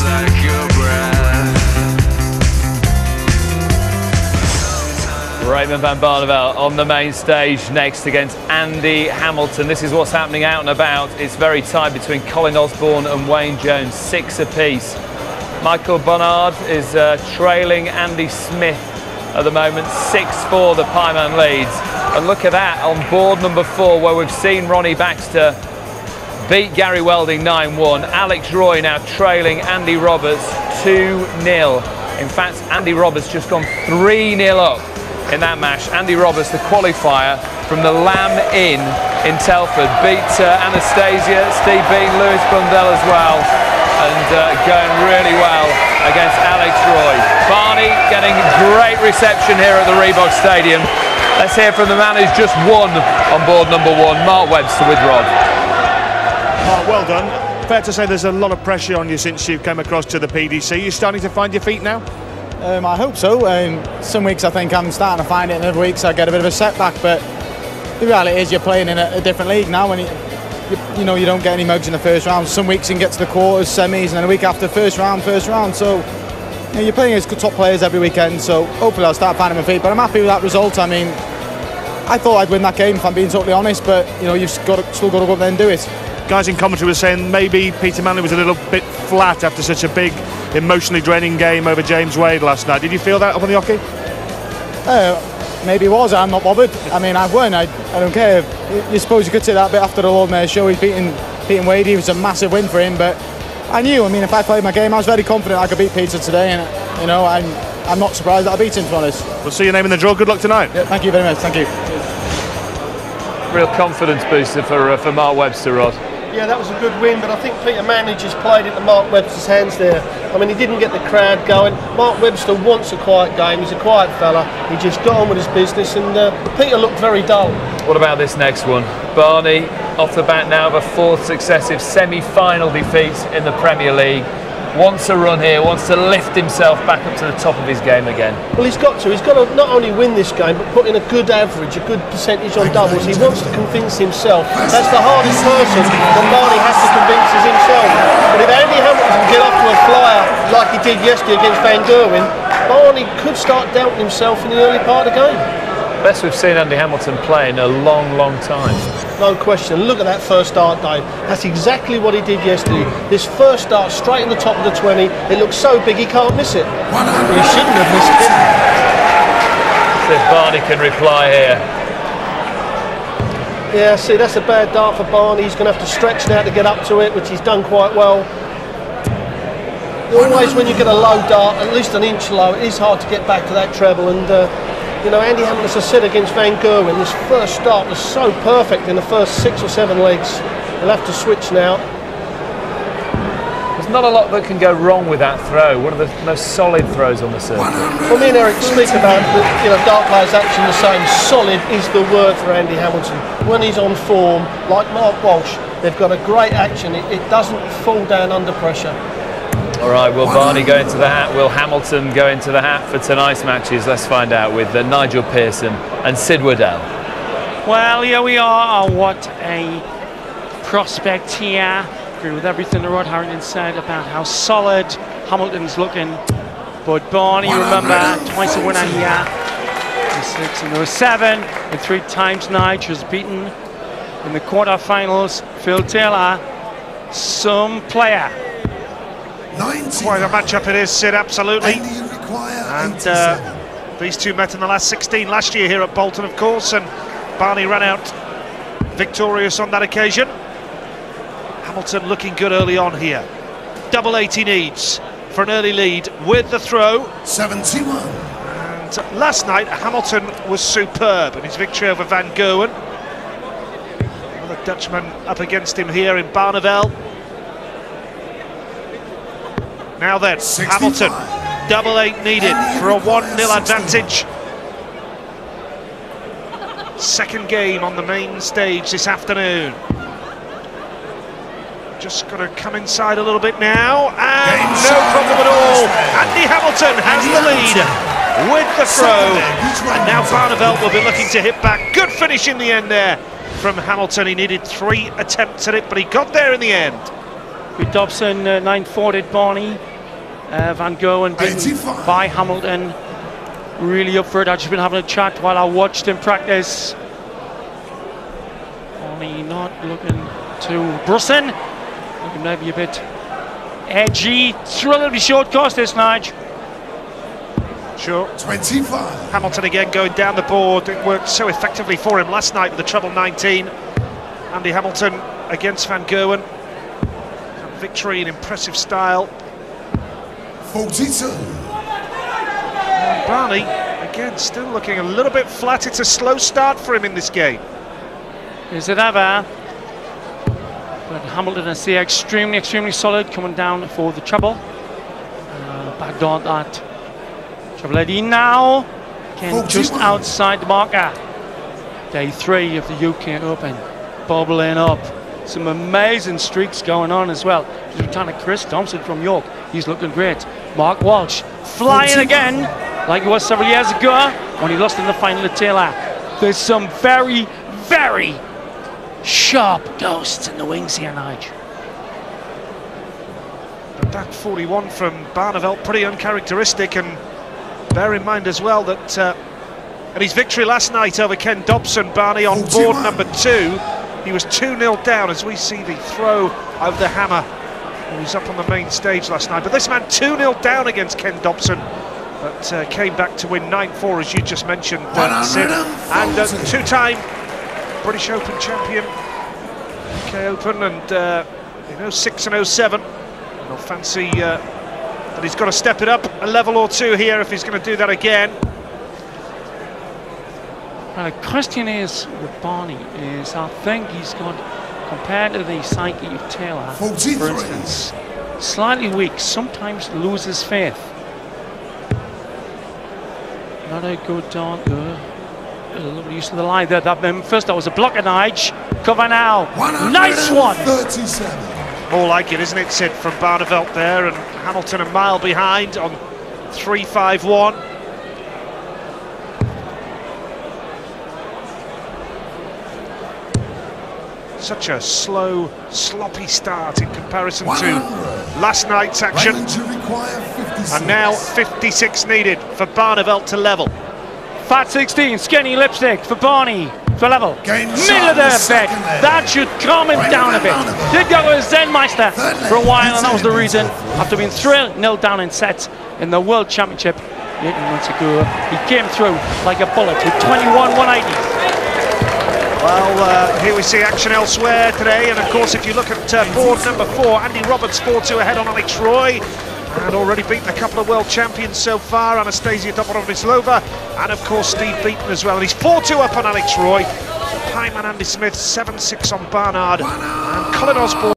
like your breath. Raymond van Barneveld on the main stage next against Andy Hamilton. This is what's happening out and about. It's very tight between Colin Osborne and Wayne Jones, 6 apiece. Michael Bonnard is trailing Andy Smith at the moment, 6-4 the Pieman leads. And look at that on board number 4 where we've seen Ronnie Baxter beat Gary Welding 9-1. Alex Roy now trailing Andy Roberts 2-0. In fact, Andy Roberts just gone 3-0 up in that match. Andy Roberts, the qualifier from the Lamb Inn in Telford, beat Anastasia, Steve Bean, Lewis Blundell as well, and going really well against Alex Roy. Barney getting great reception here at the Reebok Stadium. Let's hear from the man who's just won on board number 1, Mark Webster with Rod. Mark, well done. Fair to say there's a lot of pressure on you since you came across to the PDC. You're starting to find your feet now? I hope so. Some weeks I think I'm starting to find it, and other weeks I get a bit of a setback. But the reality is you're playing in a different league now, and you know you don't get any mugs in the first round. Some weeks you can get to the quarters, semis, and then a week after first round. So you're playing against top players every weekend. So hopefully I'll start finding my feet. But I'm happy with that result. I mean, I thought I'd win that game if I'm being totally honest. But you know you've still got to go up there and do it. Guys in commentary were saying maybe Peter Manley was a little bit flat after such a big, emotionally draining game over James Wade last night. Did you feel that up on the hockey? Maybe it was. I'm not bothered. I mean, I've won. I don't care. You suppose you could say that bit after the Lord Mayor's show. He's beating Wade. It was a massive win for him. But I knew. I mean, if I played my game, I was very confident I could beat Peter today. And you know, I'm not surprised that I beat him, to be honest. We'll see your name in the draw. Good luck tonight. Yeah, thank you very much. Thank you. Real confidence booster for Mark Webster, Rod. Yeah, that was a good win, but I think Peter Manley just played into Mark Webster's hands there. I mean, he didn't get the crowd going. Mark Webster wants a quiet game. He's a quiet fella. He just got on with his business, and Peter looked very dull. What about this next one? Barney off the bat now of a 4th successive semi-final defeat in the Premier League. Wants a run here, wants to lift himself back up to the top of his game again. Well, he's got to not only win this game, but put in a good average, a good percentage on doubles. He wants to convince himself. That's the hardest person that Barney has to convince is himself. But if Andy Hamilton can get up to a flyer like he did yesterday against Van Gerwen, Barney could start doubting himself in the early part of the game. Best we've seen Andy Hamilton play in a long, long time. No question. Look at that first start, Dave. That's exactly what he did yesterday. This first start straight in the top of the 20. It looks so big he can't miss it. He shouldn't have missed it. See if Barney can reply here. Yeah, see, that's a bad dart for Barney. He's going to have to stretch now to get up to it, which he's done quite well. Always when you get a low dart, at least an inch low, it is hard to get back to that treble. And you know, Andy Hamilton, as I said, against Van Gerwen, this first start was so perfect in the first 6 or 7 legs. He'll have to switch now. There's not a lot that can go wrong with that throw. One of the most solid throws on the circuit. Well, me and Eric speak about dart players' action the same. Solid is the word for Andy Hamilton. When he's on form, like Mark Walsh, they've got a great action. It doesn't fall down under pressure. All right, will Barney go into the hat? Will Hamilton go into the hat for tonight's matches? Let's find out with Nigel Pearson and Sid Waddell. Well, here we are. What a prospect here. Agree with everything that Rod Harrington said about how solid Hamilton's looking. But Barney, remember, twice a winner here. 6 and 07, and 3 times Nigel was beaten in the quarterfinals. Phil Taylor, some player. Quite a matchup it is, Sid, absolutely. And these two met in the last 16 last year here at Bolton, of course, and Barney ran out victorious on that occasion. Hamilton looking good early on here. Double 80 needs for an early lead with the throw. 71. And last night, Hamilton was superb in his victory over Van Gerwen. Another Dutchman up against him here in Barneveld. Now then, 65. Hamilton, double 8 needed for a 1-0 advantage. Second game on the main stage this afternoon. Just got to come inside a little bit now, and no problem at all. Andy Hamilton has the lead with the throw, and now Barneveld will be looking to hit back. Good finish in the end there from Hamilton. He needed 3 attempts at it, but he got there in the end. With Dobson 9-4'd Barney, Van Gerwen beaten by Hamilton. Really up for it. I've just been having a chat while I watched him practice. Only not looking too Brusson. Looking maybe a bit edgy. It's a relatively short course this, Nige. Sure. 25. Hamilton again going down the board. It worked so effectively for him last night with the treble 19. Andy Hamilton against Van Gerwen. And victory in impressive style. 42. And Barney, again, still looking a little bit flat. It's a slow start for him in this game. Is it ever? But Hamilton, I see, extremely solid coming down for the treble. Back on that treble 18 now. Again, just outside the marker. Day 3 of the UK Open. Bubbling up. Some amazing streaks going on as well. Just returning Chris Thompson from York. He's looking great. Mark Walsh flying again, like he was several years ago when he lost in the final at Taylor. There's some very sharp ghosts in the wings here, Nige. But that 41 from Barneveld, pretty uncharacteristic, and bear in mind as well that at his victory last night over Ken Dobson, Barney on board number 2, he was 2-0 down as we see the throw over the hammer. He was up on the main stage last night, but this man 2-0 down against Ken Dobson, but came back to win 9-4 as you just mentioned, Sid, and two-time British Open champion, UK Open, and in 06 and 07. And I'll fancy that he's got to step it up a level or two here if he's going to do that again. Well, the question is with Barney is, I think he's got, compared to the psyche of Taylor, 43. for instance, slightly weak, sometimes loses faith. Not a good dart there. A little use of the line there. First that was a blocker, Nige. Cover now. Nice one. 37. More like it, isn't it, Sid, from Barneveld there, and Hamilton a mile behind on 3-5-1. Such a slow, sloppy start in comparison to last night's action. And now 56 needed for Barneveld to level. Fat 16, skinny lipstick for Barney for level. Middle of the bed. That should calm him down a bit. Did go to Zenmeister for a while, and that was the reason. After being 3-0 down in sets in the World Championship 18 months ago, he came through like a bullet with 21-180. Well, here we see action elsewhere today, and of course if you look at board number 4, Andy Roberts 4-2 ahead on Alex Roy, and already beaten a couple of world champions so far, Anastasia Dobronislova, and of course Steve Beaton as well, and he's 4-2 up on Alex Roy. Hyman Andy Smith 7-6 on Barnard, and Colin Osborne